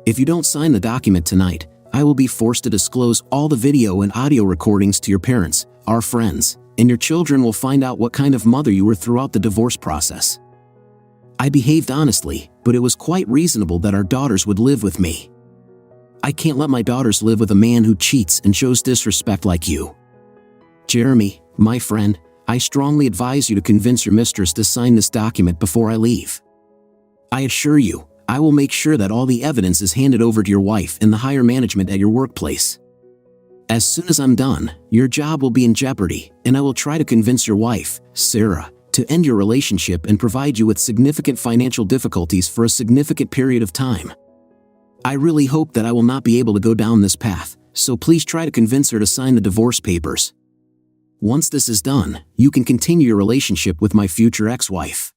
If you don't sign the document tonight, I will be forced to disclose all the video and audio recordings to your parents, our friends, and your children will find out what kind of mother you were throughout the divorce process. I behaved honestly, but it was quite reasonable that our daughters would live with me. I can't let my daughters live with a man who cheats and shows disrespect like you. Jeremy, my friend, I strongly advise you to convince your mistress to sign this document before I leave. I assure you, I will make sure that all the evidence is handed over to your wife and the higher management at your workplace. As soon as I'm done, your job will be in jeopardy, and I will try to convince your wife, Sarah, to end your relationship and provide you with significant financial difficulties for a significant period of time. I really hope that I will not be able to go down this path, so please try to convince her to sign the divorce papers. Once this is done, you can continue your relationship with my future ex-wife.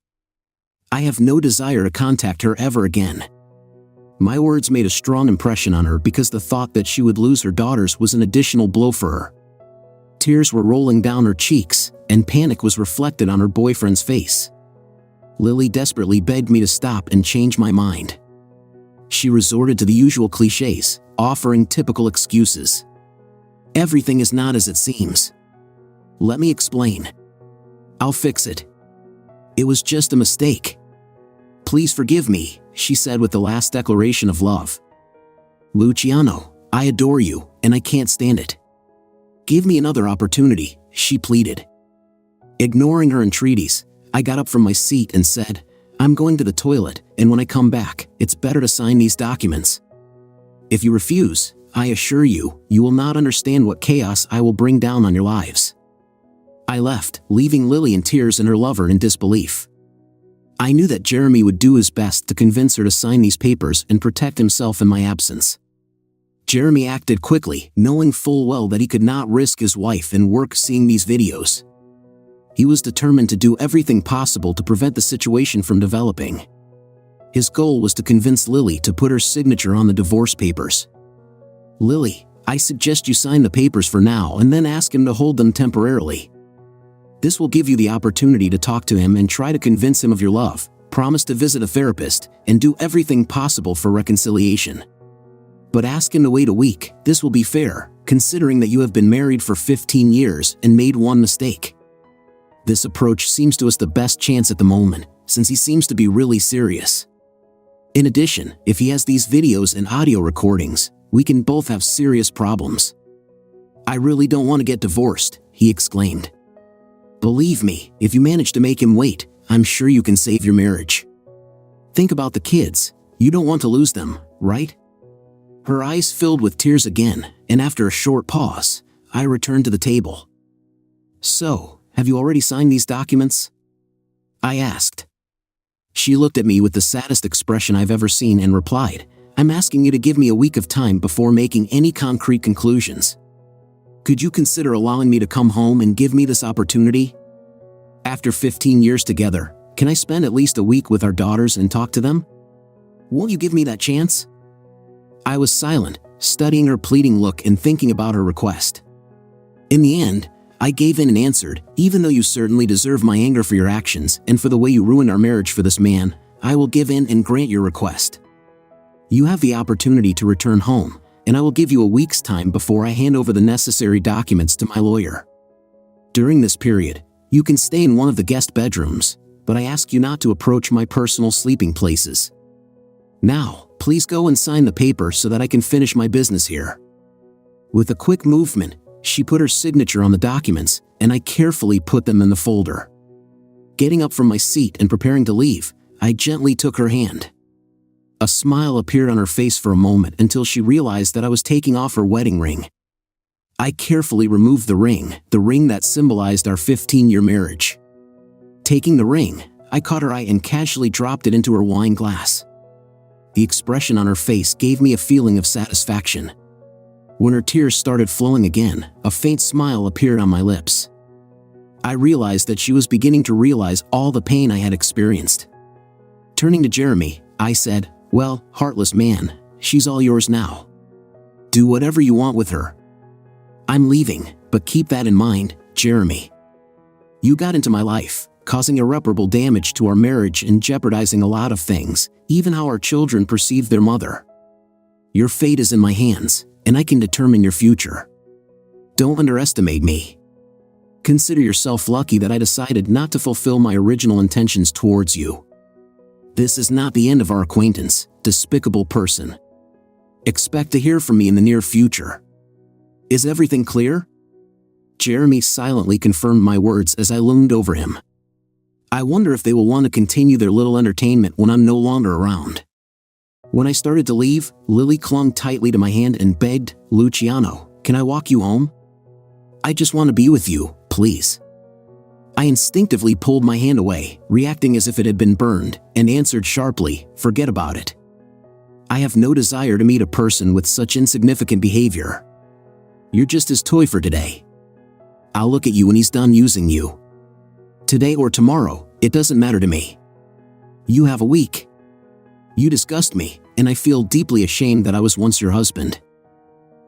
I have no desire to contact her ever again." My words made a strong impression on her because the thought that she would lose her daughters was an additional blow for her. Tears were rolling down her cheeks, and panic was reflected on her boyfriend's face. Lily desperately begged me to stop and change my mind. She resorted to the usual cliches, offering typical excuses. "Everything is not as it seems. Let me explain. I'll fix it. It was just a mistake. Please forgive me," she said with the last declaration of love. "Luciano, I adore you, and I can't stand it. Give me another opportunity," she pleaded. Ignoring her entreaties, I got up from my seat and said, "I'm going to the toilet, and when I come back, it's better to sign these documents. If you refuse, I assure you, you will not understand what chaos I will bring down on your lives." I left, leaving Lily in tears and her lover in disbelief. I knew that Jeremy would do his best to convince her to sign these papers and protect himself in my absence. Jeremy acted quickly, knowing full well that he could not risk his wife and work seeing these videos. He was determined to do everything possible to prevent the situation from developing. His goal was to convince Lily to put her signature on the divorce papers. "Lily, I suggest you sign the papers for now and then ask him to hold them temporarily. This will give you the opportunity to talk to him and try to convince him of your love, promise to visit a therapist, and do everything possible for reconciliation. But ask him to wait a week. This will be fair, considering that you have been married for 15 years and made one mistake. This approach seems to us the best chance at the moment, since he seems to be really serious. In addition, if he has these videos and audio recordings, we can both have serious problems." "I really don't want to get divorced," he exclaimed. "Believe me, if you manage to make him wait, I'm sure you can save your marriage. Think about the kids. You don't want to lose them, right? Her eyes filled with tears again, and after a short pause, I returned to the table. "So, have you already signed these documents?" I asked. She looked at me with the saddest expression I've ever seen and replied, "I'm asking you to give me a week of time before making any concrete conclusions. Could you consider allowing me to come home and give me this opportunity? After 15 years together, can I spend at least a week with our daughters and talk to them? Won't you give me that chance?" I was silent, studying her pleading look and thinking about her request. In the end, I gave in and answered, "Even though you certainly deserve my anger for your actions and for the way you ruined our marriage for this man, I will give in and grant your request. You have the opportunity to return home, and I will give you a week's time before I hand over the necessary documents to my lawyer. During this period, you can stay in one of the guest bedrooms, but I ask you not to approach my personal sleeping places. Now, please go and sign the paper so that I can finish my business here." With a quick movement, she put her signature on the documents, and I carefully put them in the folder. Getting up from my seat and preparing to leave, I gently took her hand. A smile appeared on her face for a moment until she realized that I was taking off her wedding ring. I carefully removed the ring that symbolized our 15-year marriage. Taking the ring, I caught her eye and casually dropped it into her wine glass. The expression on her face gave me a feeling of satisfaction. When her tears started flowing again, a faint smile appeared on my lips. I realized that she was beginning to realize all the pain I had experienced. Turning to Jeremy, I said, "Well, heartless man, she's all yours now. Do whatever you want with her. I'm leaving, but keep that in mind, Jeremy. You got into my life, causing irreparable damage to our marriage and jeopardizing a lot of things, even how our children perceive their mother. Your fate is in my hands, and I can determine your future. Don't underestimate me. Consider yourself lucky that I decided not to fulfill my original intentions towards you. This is not the end of our acquaintance, despicable person. Expect to hear from me in the near future. Is everything clear?" Jeremy silently confirmed my words as I loomed over him. I wonder if they will want to continue their little entertainment when I'm no longer around. When I started to leave, Lily clung tightly to my hand and begged, "Luciano, can I walk you home? I just want to be with you, please." I instinctively pulled my hand away, reacting as if it had been burned, and answered sharply, "Forget about it. I have no desire to meet a person with such insignificant behavior. You're just his toy for today. I'll look at you when he's done using you. Today or tomorrow, it doesn't matter to me. You have a week. You disgust me, and I feel deeply ashamed that I was once your husband.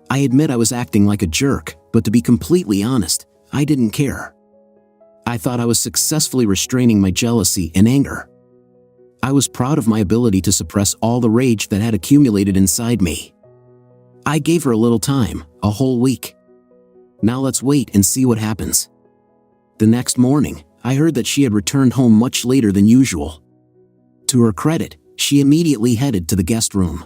I admit I was acting like a jerk, but to be completely honest, I didn't care. I thought I was successfully restraining my jealousy and anger. I was proud of my ability to suppress all the rage that had accumulated inside me. I gave her a little time, a whole week. Now let's wait and see what happens." The next morning, I heard that she had returned home much later than usual. To her credit, she immediately headed to the guest room.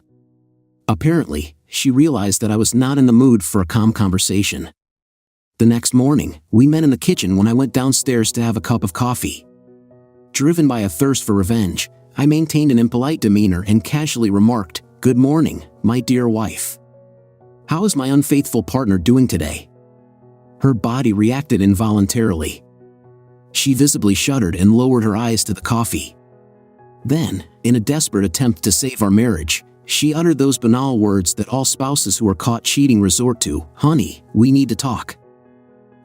Apparently, she realized that I was not in the mood for a calm conversation. The next morning, we met in the kitchen when I went downstairs to have a cup of coffee. Driven by a thirst for revenge, I maintained an impolite demeanor and casually remarked, "Good morning, my dear wife. How is my unfaithful partner doing today?" Her body reacted involuntarily. She visibly shuddered and lowered her eyes to the coffee. Then, in a desperate attempt to save our marriage, she uttered those banal words that all spouses who are caught cheating resort to, "Honey, we need to talk."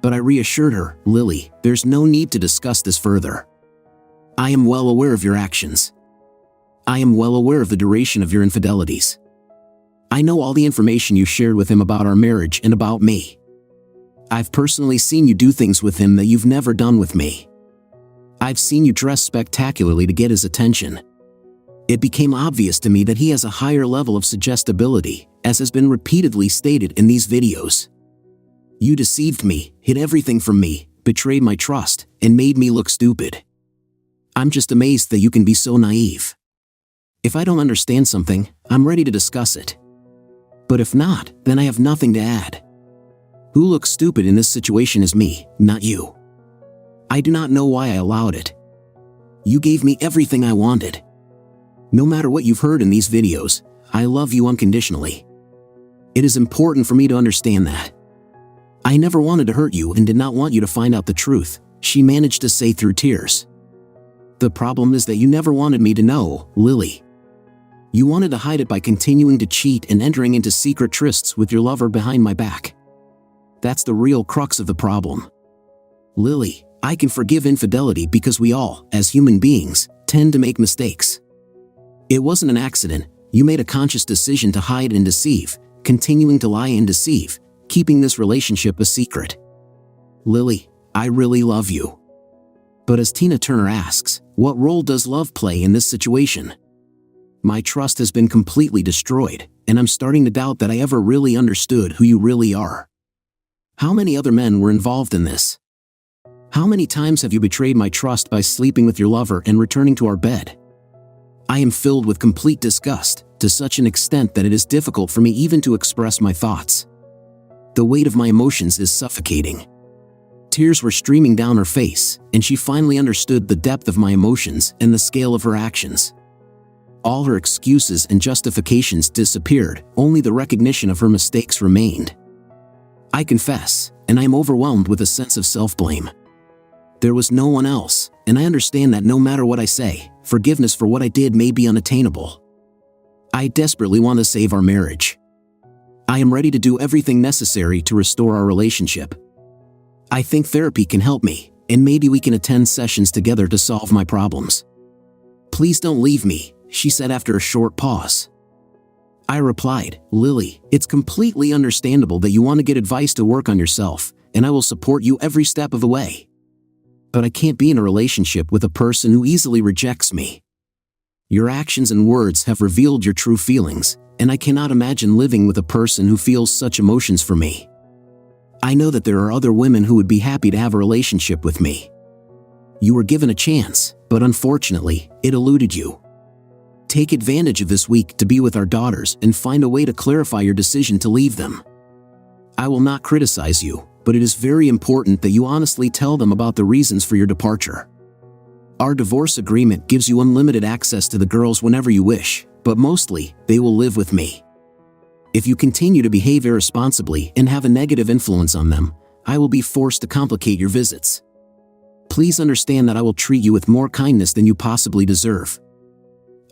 But I reassured her, "Lily, there's no need to discuss this further. I am well aware of your actions. I am well aware of the duration of your infidelities. I know all the information you shared with him about our marriage and about me. I've personally seen you do things with him that you've never done with me. I've seen you dress spectacularly to get his attention. It became obvious to me that he has a higher level of suggestibility, as has been repeatedly stated in these videos. You deceived me, hid everything from me, betrayed my trust, and made me look stupid. I'm just amazed that you can be so naive. If I don't understand something, I'm ready to discuss it. But if not, then I have nothing to add. Who looks stupid in this situation is me, not you. I do not know why I allowed it. You gave me everything I wanted. No matter what you've heard in these videos, I love you unconditionally. It is important for me to understand that. I never wanted to hurt you and did not want you to find out the truth, she managed to say through tears. The problem is that you never wanted me to know, Lily. You wanted to hide it by continuing to cheat and entering into secret trysts with your lover behind my back. That's the real crux of the problem. Lily, I can forgive infidelity because we all, as human beings, tend to make mistakes. It wasn't an accident. You made a conscious decision to hide and deceive, continuing to lie and deceive, keeping this relationship a secret. Lily, I really love you. But as Tina Turner asks, what role does love play in this situation? My trust has been completely destroyed, and I'm starting to doubt that I ever really understood who you really are. How many other men were involved in this? How many times have you betrayed my trust by sleeping with your lover and returning to our bed? I am filled with complete disgust, to such an extent that it is difficult for me even to express my thoughts. The weight of my emotions is suffocating. Tears were streaming down her face, and she finally understood the depth of my emotions and the scale of her actions. All her excuses and justifications disappeared, only the recognition of her mistakes remained. I confess, and I am overwhelmed with a sense of self-blame. There was no one else, and I understand that no matter what I say, forgiveness for what I did may be unattainable. I desperately want to save our marriage. I am ready to do everything necessary to restore our relationship. I think therapy can help me, and maybe we can attend sessions together to solve my problems. Please don't leave me, she said after a short pause. I replied, Lily, it's completely understandable that you want to get advice to work on yourself, and I will support you every step of the way. But I can't be in a relationship with a person who easily rejects me. Your actions and words have revealed your true feelings, and I cannot imagine living with a person who feels such emotions for me. I know that there are other women who would be happy to have a relationship with me. You were given a chance, but unfortunately, it eluded you. Take advantage of this week to be with our daughters and find a way to clarify your decision to leave them. I will not criticize you, but it is very important that you honestly tell them about the reasons for your departure. Our divorce agreement gives you unlimited access to the girls whenever you wish, but mostly, they will live with me. If you continue to behave irresponsibly and have a negative influence on them, I will be forced to complicate your visits. Please understand that I will treat you with more kindness than you possibly deserve.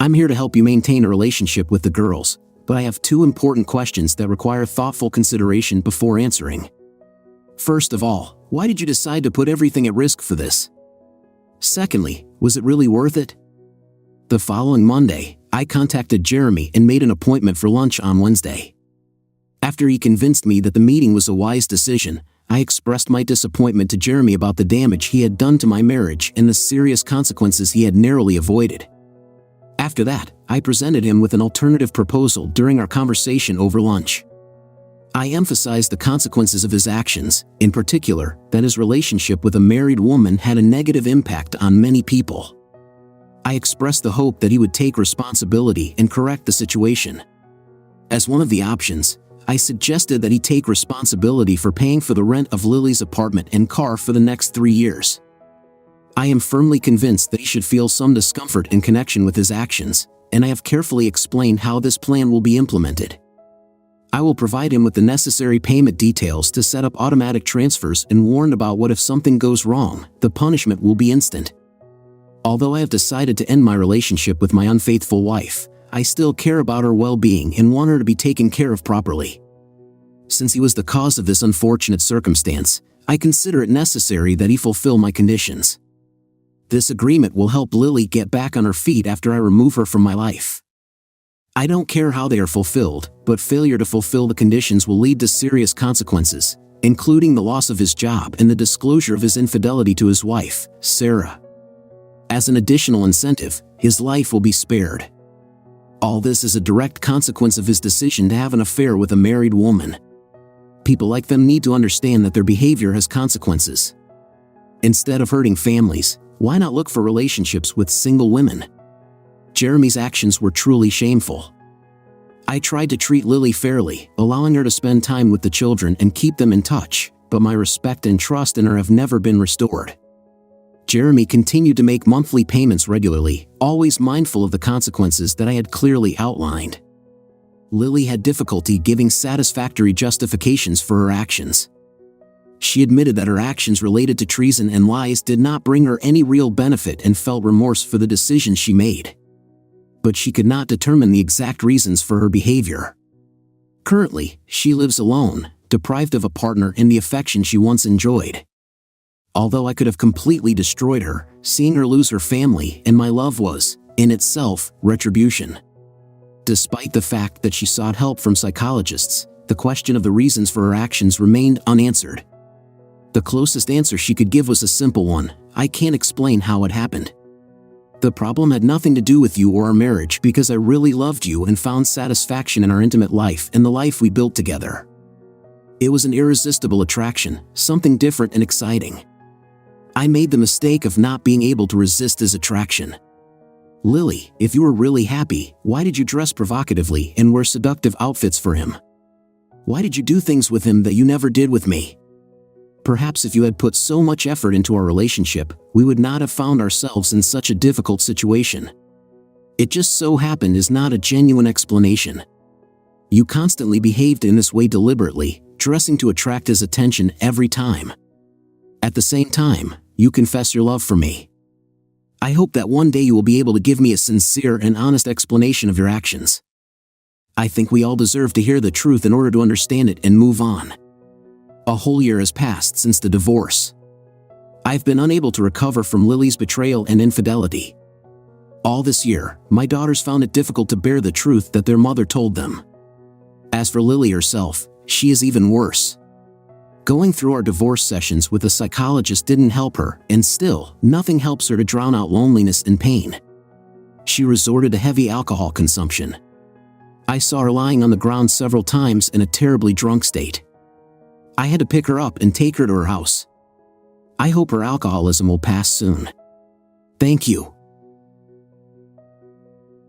I'm here to help you maintain a relationship with the girls, but I have two important questions that require thoughtful consideration before answering. First of all, why did you decide to put everything at risk for this? Secondly, was it really worth it? The following Monday, I contacted Jeremy and made an appointment for lunch on Wednesday. After he convinced me that the meeting was a wise decision, I expressed my disappointment to Jeremy about the damage he had done to my marriage and the serious consequences he had narrowly avoided. After that, I presented him with an alternative proposal during our conversation over lunch. I emphasized the consequences of his actions, in particular, that his relationship with a married woman had a negative impact on many people. I expressed the hope that he would take responsibility and correct the situation. As one of the options, I suggested that he take responsibility for paying for the rent of Lily's apartment and car for the next 3 years. I am firmly convinced that he should feel some discomfort in connection with his actions, and I have carefully explained how this plan will be implemented. I will provide him with the necessary payment details to set up automatic transfers and warn about what if something goes wrong, the punishment will be instant. Although I have decided to end my relationship with my unfaithful wife, I still care about her well-being and want her to be taken care of properly. Since he was the cause of this unfortunate circumstance, I consider it necessary that he fulfill my conditions. This agreement will help Lily get back on her feet after I remove her from my life. I don't care how they are fulfilled, but failure to fulfill the conditions will lead to serious consequences, including the loss of his job and the disclosure of his infidelity to his wife, Sarah. As an additional incentive, his life will be spared. All this is a direct consequence of his decision to have an affair with a married woman. People like them need to understand that their behavior has consequences. Instead of hurting families, why not look for relationships with single women? Jeremy's actions were truly shameful. I tried to treat Lily fairly, allowing her to spend time with the children and keep them in touch, but my respect and trust in her have never been restored. Jeremy continued to make monthly payments regularly, always mindful of the consequences that I had clearly outlined. Lily had difficulty giving satisfactory justifications for her actions. She admitted that her actions related to treason and lies did not bring her any real benefit and felt remorse for the decisions she made. But she could not determine the exact reasons for her behavior. Currently, she lives alone, deprived of a partner and the affection she once enjoyed. Although I could have completely destroyed her, seeing her lose her family and my love was, in itself, retribution. Despite the fact that she sought help from psychologists, the question of the reasons for her actions remained unanswered. The closest answer she could give was a simple one: I can't explain how it happened. The problem had nothing to do with you or our marriage because I really loved you and found satisfaction in our intimate life and the life we built together. It was an irresistible attraction, something different and exciting. I made the mistake of not being able to resist his attraction. Lily, if you were really happy, why did you dress provocatively and wear seductive outfits for him? Why did you do things with him that you never did with me? Perhaps if you had put so much effort into our relationship, we would not have found ourselves in such a difficult situation. It just so happened is not a genuine explanation. You constantly behaved in this way deliberately, dressing to attract his attention every time. At the same time, you confess your love for me. I hope that one day you will be able to give me a sincere and honest explanation of your actions. I think we all deserve to hear the truth in order to understand it and move on. A whole year has passed since the divorce. I've been unable to recover from Lily's betrayal and infidelity. All this year, my daughters found it difficult to bear the truth that their mother told them. As for Lily herself, she is even worse. Going through our divorce sessions with a psychologist didn't help her, and still, nothing helps her to drown out loneliness and pain. She resorted to heavy alcohol consumption. I saw her lying on the ground several times in a terribly drunk state. I had to pick her up and take her to her house. I hope her alcoholism will pass soon. Thank you.